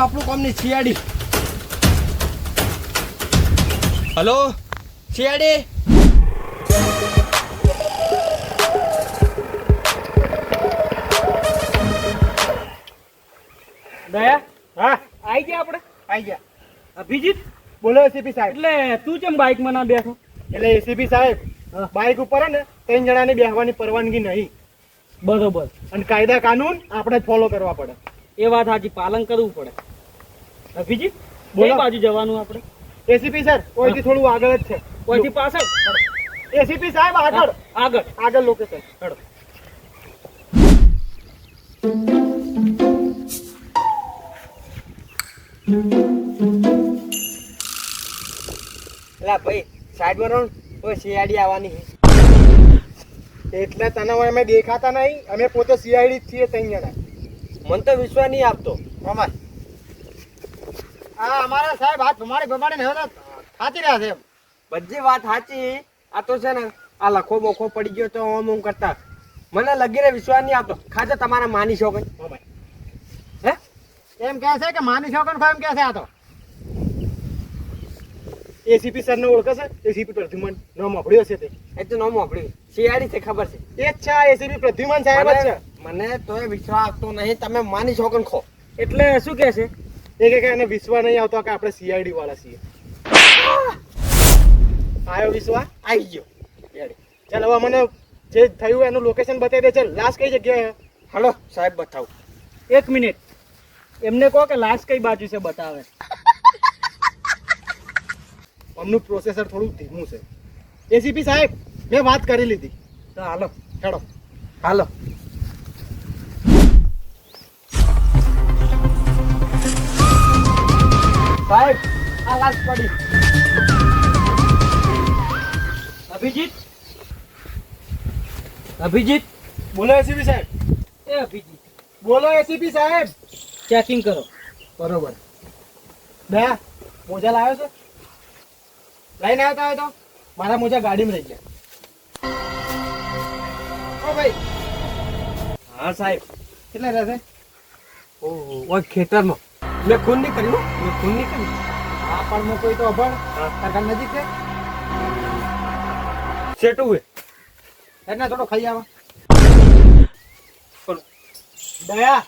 આપણું કામ ની સીઆડી. હલો સીઆડી. દયા હા આઈ ગયા આપણે. આવી ગયા. અભિજીત બોલો એસીપી સાહેબ. એટલે તું કેમ બાઇકમાં ના બેઠો? એટલે એસીપી સાહેબ બાઇક ઉપર હે ને 3 જણાને બેસવાની પરવાનગી નહીં બરોબર. અને કાયદા કાનૂન આપણે જ ફોલો કરવા પડે. એ વાત સાચી, પાલન કરવું પડે. અભિજીત બોલો. કઈ બાજુ જવાનું આપણે? એસીપી સર ઓયથી થોડું આગળ જ છે. ઓયથી પાછળ? એસીપી સાહેબ આગળ આગળ. આગળ લોકેશન. હેડો. એલા ભાઈ સાઈડમાં રહો. કોઈ સીઆડી આવવાની છે. એટલે તને હવે અમે દેખાતા નહીં. અમે પોતે સીઆઈડી જ છીએ 3 જણા. મને તો વિશ્વાસ નહીં આપતો. અમાર આ અમારા સાહેબ હાથ ભમાડી ભમાડીને હવે ખાતી રહ્યા છે એમ. બધી વાત સાચી. આ તો છે ને આ લખો બોખો પડી ગયો તો ઓમ કરતા મને લગીને વિશ્વાસ નહીં આપતો. ખાજો તમારા માની છો કઈ હે એમ કહે છે કે માની છોકન એમ કહે છે. આ તો એસીપી સર ને ઓળખે છે. એસીપી પ્રદ્યુમન નામ સાંભળ્યું હશે તે. એ તો નામ વાપર્યું સીઆડી છે ખબર છે. એ જ છે આ એસીપી પ્રદ્યુમન સાહેબ જ છે. મને તોય વિશ્વાસ આપતો નહીં. તમે માની છો ખો. એટલે શું કહે છે? એ કે એને વિશ્વાસ નહીં આવતો કે આપણે સીઆઈડી વાળા છીએ. આયો વિશ્વાસ? આવી ગયો. ચાલ હવે મને જે થયું એનું લોકેશન બતાવી દે. ચાલ લાસ્ટ કઈ જગ્યાએ? હલો સાહેબ બતાવું. 1 મિનિટ એમને કહો કે લાસ્ટ કઈ બાજુ છે બતાવે. અમનું પ્રોસેસર થોડું ધીમું છે. એસીપી સાહેબ મેં વાત કરી લીધી. તો હાલો. હેડો. હાલો. સાહેબ આ લાસ્ટ પડી. અભિજીત અભિજીત બોલો એસીપી સાહેબ. એ અભિજીત બોલો એસીપી સાહેબ. ચેકિંગ કરો. બરોબર. દયા મોજા લાવ્યો છે? લઈને આવતા હોય તો મારા મોજા ગાડીમાં રહી ગયા. ઓ ભાઈ હા સાહેબ. કેટલા રહેશે? ઓહો ઓય ખેતરમાં મેં ખૂન નહીં કર્યું. મેં ખૂન નહીં કર્યું. આ પણ કોઈ તો અભણ સરકાર નજીક છે. સેટું હે એટલે થોડો ખાઈ આવા. દયા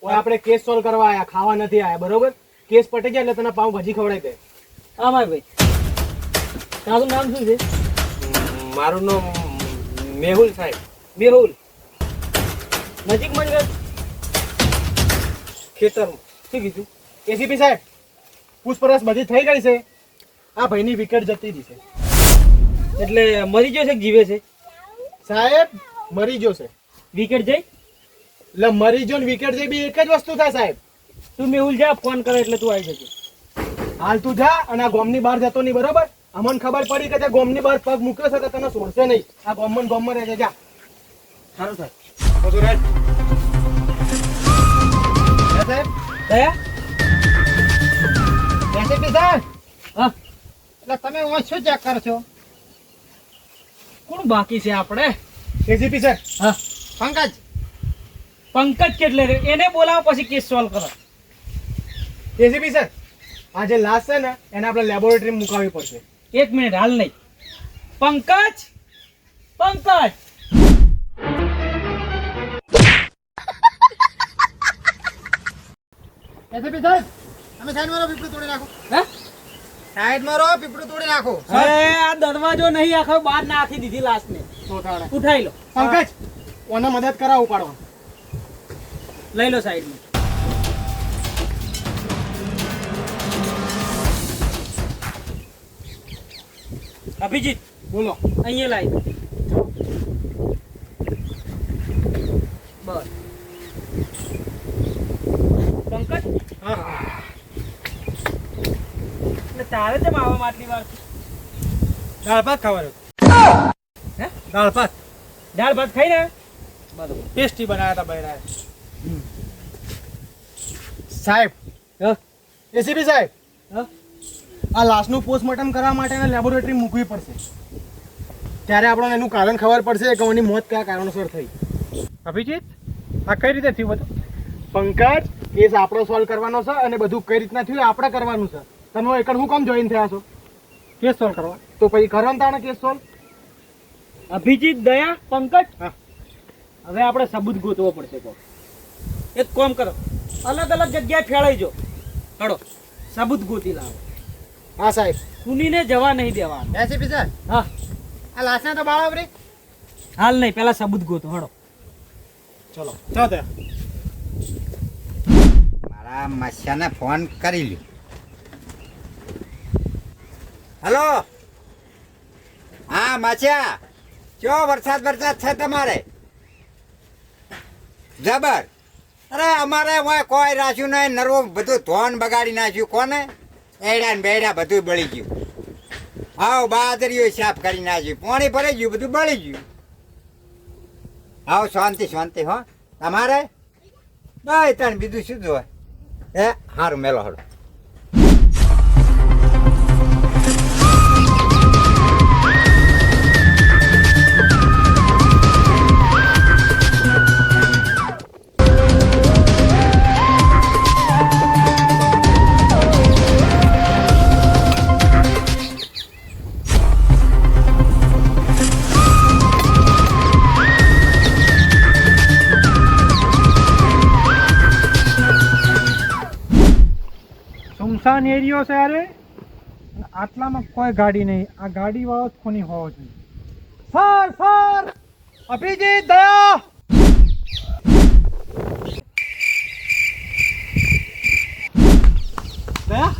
ઓય આપણે કેસ સોલ્વ કરવા આયા, ખાવા નથી આયા. બરોબર? કેસ પટી જાય એટલે તને પાઉં ભાજી ખવડાવી દે. હા માય ભાઈ. તારું નામ શું છે? મારું નામ મેહુલ સાહેબ. મેહુલ. નજીકમાં જ રહે? ખેતરમાં. શું કીધું? એસીપી સાહેબ પૂછપરછ બધી થઈ ગઈ છે. આ ભાઈની વિકેટ જતી રહી છે. એટલે મરી ગયો છે કે જીવે છે? સાહેબ મરી ગયો છે. વિકેટ જઈ? એટલે મરી ગયો ને વિકેટ જઈ બી એક જ વસ્તુ થાય સાહેબ. તું મેહુલ જા, ફોન કરે એટલે તું આવી જજે. હાલ તું જા અને આ ગોમની બહાર જતો નહીં. બરોબર? અમને ખબર પડી કે તે ગોમની બહાર પગ મૂક્યો છે તો તને છોડશે નહીં. આ ગોમમાં રહેજે. જા. સારું સાહેબ. બધું રેડ. સાહેબ દયા? એસીપી સાહેબ હા એટલે તમે હું શું ચેક કરો છો? કોણ બાકી છે આપણે? એસીપી સર હા પંકજ. પંકજ કેટલે રે? એને બોલાવો પછી કેસ સોલ્વ કરો. એસીપી સર આ જે લાશ છે ને એને આપણે લેબોરેટરીમાં મુકાવવી પડશે. 1 મિનિટ હાલ નહીં. પંકજ પંકજ એસીપી સાહેબ તમે સાઈડ મારો પીપળું તોડી નાખો. હે? સાઈડ મારો પીપળું તોડી નાખો. આ દરવાજો નહીં આખો બહાર નાખી દીધી લાશને. તો થાળે. ઉઠાઈ લો. પંકજ ઓને મદદ કરાવ ઉપાડવા. લઈ લો સાઈડમાં. અભિજીત બોલો. અહીંયા લાવી દો. બસ. પંકજ હા એટલે તારે કેમ આવવામાં આટલી વાર છે? દાળ ભાત ખાવાનું. હે? દાળ ભાત દાળ ભાત ખાઈ ને? બરોબર. ટેસ્ટી બનાવ્યા હતા બૈરાએ. સાહેબ હા એસીપી સાહેબ હા આ લાશનું પોસ્ટમોર્ટમ કરવા માટે લેબોરેટરી મૂકવી પડશે. ત્યારે આપણને એનું કારણ ખબર પડશે કે ઓની મોત કયા કારણોસર થઈ. અભિજીત આ કઈ રીતે થયું બધું? પંકજ કેસ આપણો સોલ્વ કરવાનો છે અને બધું કઈ રીતના થયું એ આપણે કરવાનું છે. તમે એકડ હું કામ જોઈન થયા છો કેસ સોલ્વ કરવા? તો પછી કરો ને તાણે કેસ સોલ્વ. અભિજીત, દયા, પંકજ, હા. હવે આપણે સબૂત ગોતવો પડશે. કો એક કામ કરો, અલગ અલગ જગ્યાએ ફેળાઈ જો. હડો સબૂત ગોતી લાવો. હા સાહેબ. ખૂનીને જવા નહીં દેવા. એસીપી સર, હા, આ લાશના તો બાળા રે. હાલ નહીં, પેલા સબૂત ગોતો. હડો ચલો ચાલો ત્યાં. મારા મસ્યાને ફોન કરી લ્યો. હલો, હા મસ્યા, ચો વરસાદ છે તમારે? જબર. અરે અમારે હોય કોઈ રાખ્યું નહીં, નરવો બધું ધોન બગાડી નાખ્યું. કોને? એડા ને બેડા બધું બળી ગયું. આવ બાદરીઓ સાફ કરી નાખ્યું, પાણી ભરાઈ ગયું, બધું બળી ગયું. આવ શાંતિ શાંતિ. હો તમારે ભાઈ તને બીજું શું જોવે? હે સારું મેલો હડો. સુમસાન એરિયો છે અરે, આટલામાં કોઈ ગાડી નહીં. આ ગાડી વાળો જ કોની હોવો જોઈએ. સર સર, અભિજીત, દયા. દયા,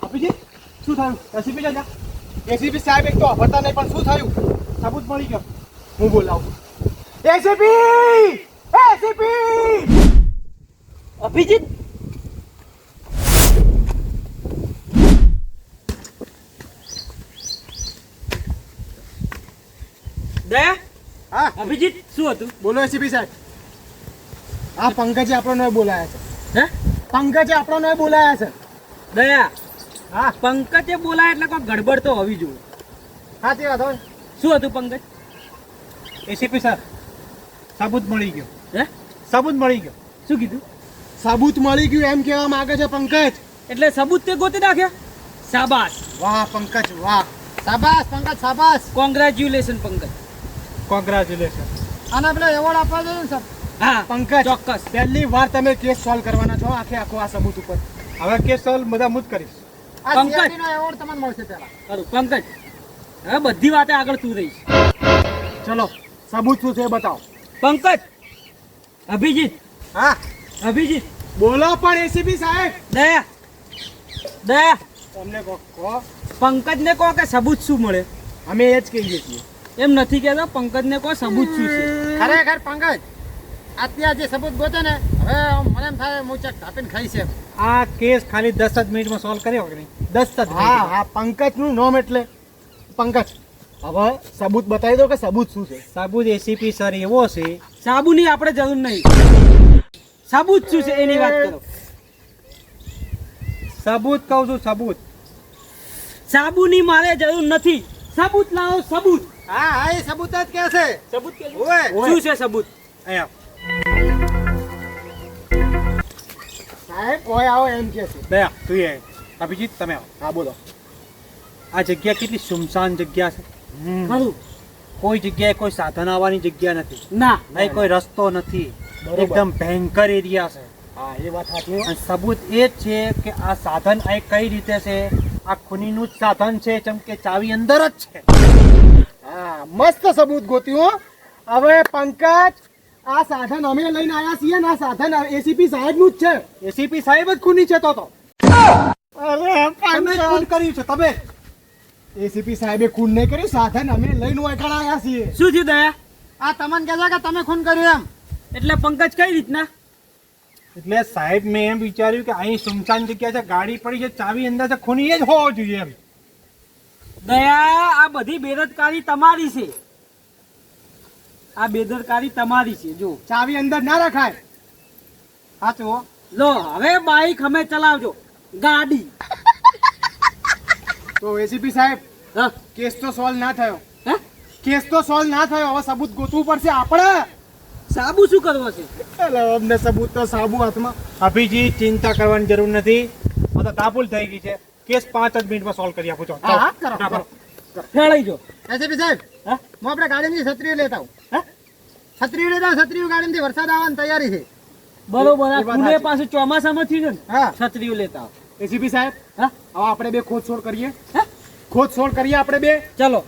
અભિજીત, શું થયું? એસીપી જા. એસીપી સાહેબ એક તો અભરતા નહીં, પણ શું થયું? સબૂત મળી ગયો. હું બોલાવું. ACP, ACP. અભિજીત, દયા, હા અભિજીત, શું હતું? બોલો એસીપી સાહેબ. આ પંકજે આપણને બોલાયા છે. હે? પંકજે આપણને બોલાયા છે. દયા, હા પંકજે બોલાય એટલે કોઈ ગડબડ તો હોવી જોઈએ. હા તે વાત હોય. શું હતું પંકજ? એસીપી સર, સાબુત મળી ગયો. હે? સાબુત મળી ગયો. શું કીધું? સાબુત મળી ગયું એમ કહેવા માંગે છે પંકજ. એટલે સબૂત તે ગોતી નાખ્યા? શાબાશ, વાહ પંકજ વાહ. શાબાશ પંકજ શાબાશ. કોંગ્રેચ્યુલેશન પંકજ. કોંગ્રેચ્યુલેશન. આને પેલા એવોર્ડ આપવા જોઈએ ને સર. હા પંકજ, ચોક્કસ. પહેલી વાર તમે કેસ સોલ્વ કરવાના છો આખે આખો આ સબૂત ઉપર. હવે કેસ સોલ્વ બધા હું જ કરીશ. આ પંકજ. CID નો એવોર્ડ તમને મળશે પહેલા. કરું પંકજ, હવે બધી વાતે આગળ તું રહીશ. ચલો સબૂત શું છે એ બતાવો. પંકજ, અભિજીત, હા અભિજીત, બોલો પણ એસીપી સાહેબ. દયા, દયા, તમને કહો. પંકજને કહો કે સબૂત શું મળે. અમે એ જ કહીએ છીએ. એમ નથી કહેતો, પંકજને કહો સબૂત શું છે. ખરેખર પંકજ, અત્યારે જે સબૂત ગોતે ને, હવે મને એમ થાય હું ચક કાપીને ખાઈ છે. આ કેસ ખાલી 10 જ મિનિટમાં સોલ્વ કર્યો કે નહીં? 10 જ હા હા પંકજ નું નામ એટલે પંકજ. હવે સબૂત બતાવી દો કે સબૂત શું છે. સાબુદ એસીપી સર એવો છે. સાબુની આપણે જરૂર નહીં, સબૂત શું છે એની વાત કરો. સબૂત કહું છું, સબૂત. સાબુની મારે જરૂર નથી, સબૂત લાવો, સબૂત. હા હા એ સબૂત જ કે છે. સબૂત કે ઓય. શું છે સબૂત? અહીંયા સાહેબ કોઈ આવો એમ કે છે. દયા તું એ અભિજીત તમે આવો. હા બોલો. આ જગ્યા કેટલી સુમસાન જગ્યા છે. ખરું? કોઈ જગ્યાએ કોઈ સાધન આવવાની જગ્યા નથી. ના. અહીં કોઈ રસ્તો નથી. બરોબર. એકદમ ભયંકર એરિયા છે. હા એ વાત સાચી. અને સબૂત એ જ છે કે આ સાધન અહીં કઈ રીતે છે. આ ખૂનીનું જ સાધન છે, જેમ કે ચાવી અંદર જ છે. હા મસ્ત સબૂત ગોત્યું. હવે પંકજ, આ સાધન અમે લઈને આવ્યા છીએ ને આ સાધન એસીપી સાહેબ નું જ છે. એસીપી સાહેબ જ ખૂની છે તો. અરે તમે જ ખૂન કર્યું છે તમે. એસીપી સાહેબે ખૂન નહીં કર્યું, સાધન અમે લઈને એકડા આવ્યા છીએ. શું થયું દયા? આ તમને કહેતા કે તમે ખૂન કર્યું એમ. એટલે પંકજ કઈ રીતના? એટલે સાહેબ મેં એમ વિચાર્યું કે અહીં સુમસાન જગ્યા છે, ગાડી પડી છે, ચાવી અંદર છે, ખૂની એ જ હોવો જોઈએ એમ. દયા, આ બધી બેદરકારી તમારી છે. આ બેદરકારી તમારી છે. જો ચાવી અંદર ના રખાય. સાચું હો. લો હવે બાઈક અમે ચલાવજો, ગાડી. તો એસીપી સાહેબ હા? કેસ તો સોલ્વ ના થયો. હે? કેસ તો સોલ્વ ના થયો. હવે સબૂત ગોતવું પડશે આપણે. સાબુ શું કરવો છે? એટલે અમને સબૂત તો સાબુ હાથમાં. અભિજી ચિંતા કરવાની જરૂર નથી. આ તો તાપુલ થઈ ગઈ છે. કેસ 5 જ મિનિટમાં સોલ્વ કરી આપું છું. હા, કરો. ફેળાઈ જો. એસીપી સાહેબ, હા? હું આપણે ગાડીની છત્રીઓ લેતા આવું. છત્રીઓ લેતા આવું, છત્રીઓ ગાડીમાંથી વરસાદ આવવાની તૈયારી છે. બરોબર. આ એ વાત પુણે સાચી. પાછું ચોમાસામાં થયું છે ને, હા. છત્રીઓ લેતા આવો. એસીપી સાહેબ, હા? હવે આપણે બે ખોદશોધ કરીએ. હા? ખોદશોધ કરીએ આપણે બે. ચલો.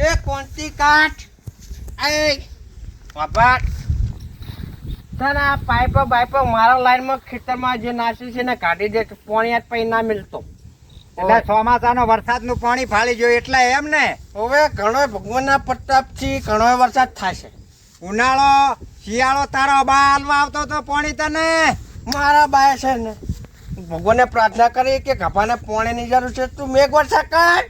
એ કોણતી કાઠ એ બાપા તને આ પાઇપો બાઈપો મારા લાઈનમાં ખેતરમાં જે નાસી છે ને કાઢી દે પાણી આજ પછી ના મિલતો એટલે ચોમાસાનો વરસાદનું પાણી ફાળી ગયું એટલે એમ ને. હવે ઘણો ભગવાનના પ્રતાપથી ઘણો વરસાદ થશે. ઉનાળો શિયાળો તારો બા હાલવા આવતો તો પાણી તને. મારા બાએ છે ને ભગવાનને પ્રાર્થના કરી કે ગભાને પાણીની જરૂર છે, તું મેઘ વરસાદ કર.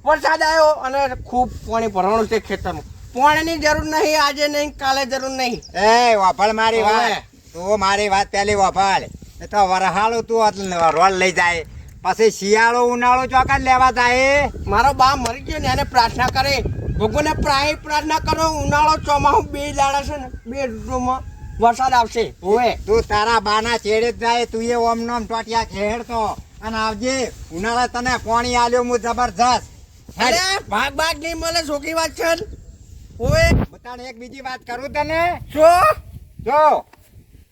વરસાદ આવ્યો અને ખૂબ પાણી ભરવાનું છે ખેતરમાં. પાણીની જરૂર નહીં, આજે નહીં, કાલે જરૂર નહીં. એ વાફળ મારી હવે. વાત, તું મારી વાત પેલી વાફળ. એ તો વરહાળું તું રોડ લઈ જાય, પછી શિયાળો ઉનાળો ચોકાત લેવા જાય. મારો બા મરી ગયો ને એને પ્રાર્થના કરે ભગવાનને પ્રાર્થના કરો ઉનાળો ચોમાસું બે દાડા છે ને બે ઋતુમાં વરસાદ આવશે. હોવે તું તારા બાના છેડે જ જાય, તું એ ઓમ નોમ ટોટિયા ખેડતો અને આવજે. ઉનાળા તને પાણી આલ્યો હું જબરજસ્ત. અરે ભાગ નહીં મળે, છોકરી વાત છે ને. હોવે બતાને એક બીજી વાત કરું તને. શું જો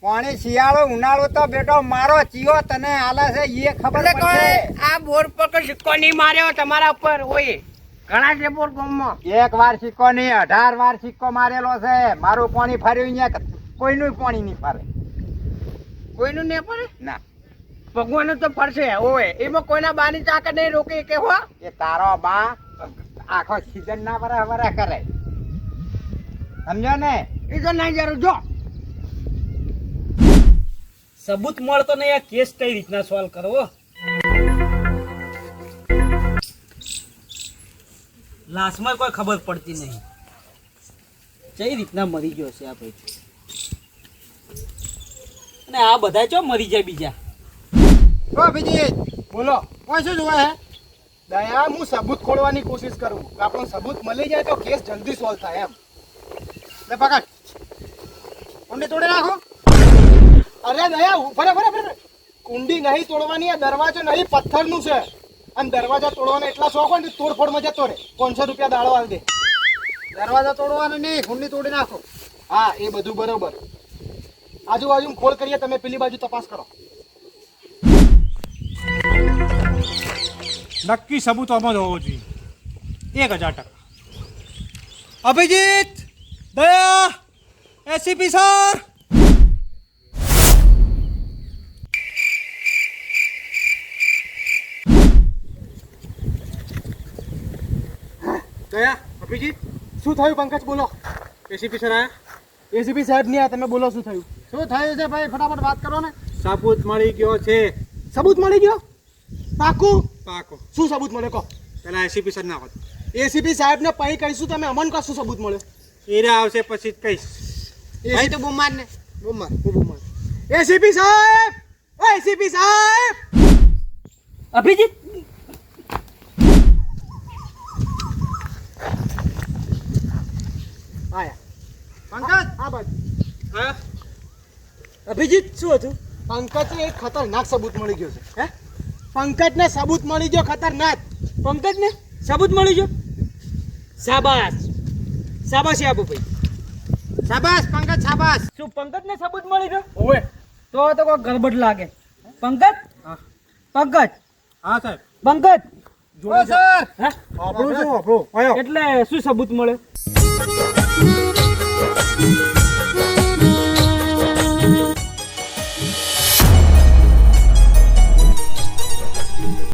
પાણી શિયાળો ઉનાળો તો બેટો મારો ચિયો તને આલે છે એ ખબર એટલે પડશે. કોઈ આ બોર પર કોઈ સિક્કો નહીં માર્યો તમારા ઉપર. હોય ઘણા છે બોર ગામમાં. એક વાર સિક્કો નહીં 18 વાર સિક્કો મારેલો છે. મારું પાણી ફર્યું અહીંયા કોઈનું પાણી નહીં ફરે. કોઈનું નહીં પડે, ના, ભગવાનનું તો ફરશે. હોય એમાં કોઈના બાની ચાકર નહીં રોકે કે હો. એ તારો બા આખો સીઝન ના વરા કરે, સમજો ને. એ તો નહીં જરૂર. જો સબૂત મળતો નહીં, આ કેસ કઈ રીતના સોલ્વ કરવો? લાશમાં કોઈ ખબર પડતી નહીં કઈ રીતના મરી ગયો છે આ ભાઈ. અને આ બધા ચો મરી જાય બીજા. ઓ અભિજીત, બોલો. કોઈ શું જોવે હે? દયા, હું સબૂત ખોળવાની કોશિશ કરું. આપણો સબૂત મળી જાય તો કેસ જલ્દી સોલ્વ થાય એમ. લે પકડ. કુંડી તોડી નાખો. અરે દયા, બરાબર. કુંડી નહીં તોડવાની, આ દરવાજો નહીં પથ્થરનું છે. અને દરવાજા તોડવાનો એટલા શોખ હોય ને તોડફોડમાં જતો રહે. 500 રૂપિયા દાડો આવી દે. દરવાજા તોડવાનો નહીં, કુંડી તોડી નાખો. હા, એ બધું બરોબર. આજુબાજુ ખોળ કરીએ, તમે પેલી બાજુ તપાસ કરો. નક્કી સબૂત આમાં જ હોવો જોઈએ. 1000%. અભિજીત, દયા, એસીપી સર. દયા, અભિજીત, શું થયું? પંકજ બોલો. એસીપી સર આયા? એસીપી સાહેબ નહીં આયા, તમે બોલો શું થયું? શું થયું છે ભાઈ? ફટાફટ વાત કરો ને. સબૂત મળી ગયો છે. સબૂત મળી ગયો? પાકું? પાકું. શું સબૂત મળે કહો? પેલા એસીપી સર ના વાત. એસીપી સાહેબ ને પૈ કહીશું, તમે અમન કહો શું સબૂત મળ્યો? એરા આવશે પછી જ કહીશ. ભાઈ તો બુમાર ને બુમાર. એસીપી સાહેબ, ઓ એસીપી સાહેબ. અભિજીત, આયા. પંકજ, આ બાજુ. હા. અભિજીત શું હતું? પંકજને એક ખતરનાક સબૂત મળી ગયો છે. હે? પંકજને સબૂત મળી ગયો ખતરનાક. પંકજને સબૂત મળી ગયો. શાબાશ શાબાશ આપો ભાઈ. શાબાશ પંકજ, શાબાશ. શું પંકજને સબૂત મળી ગયો? ઓવે. તો કોઈ ગડબડ લાગે. પંકજ, હા. પંકજ, હા સાહેબ. પંકજ. જોડે સર. હા? આપણું શું આપણું? આયો. એટલે શું સબૂત મળે?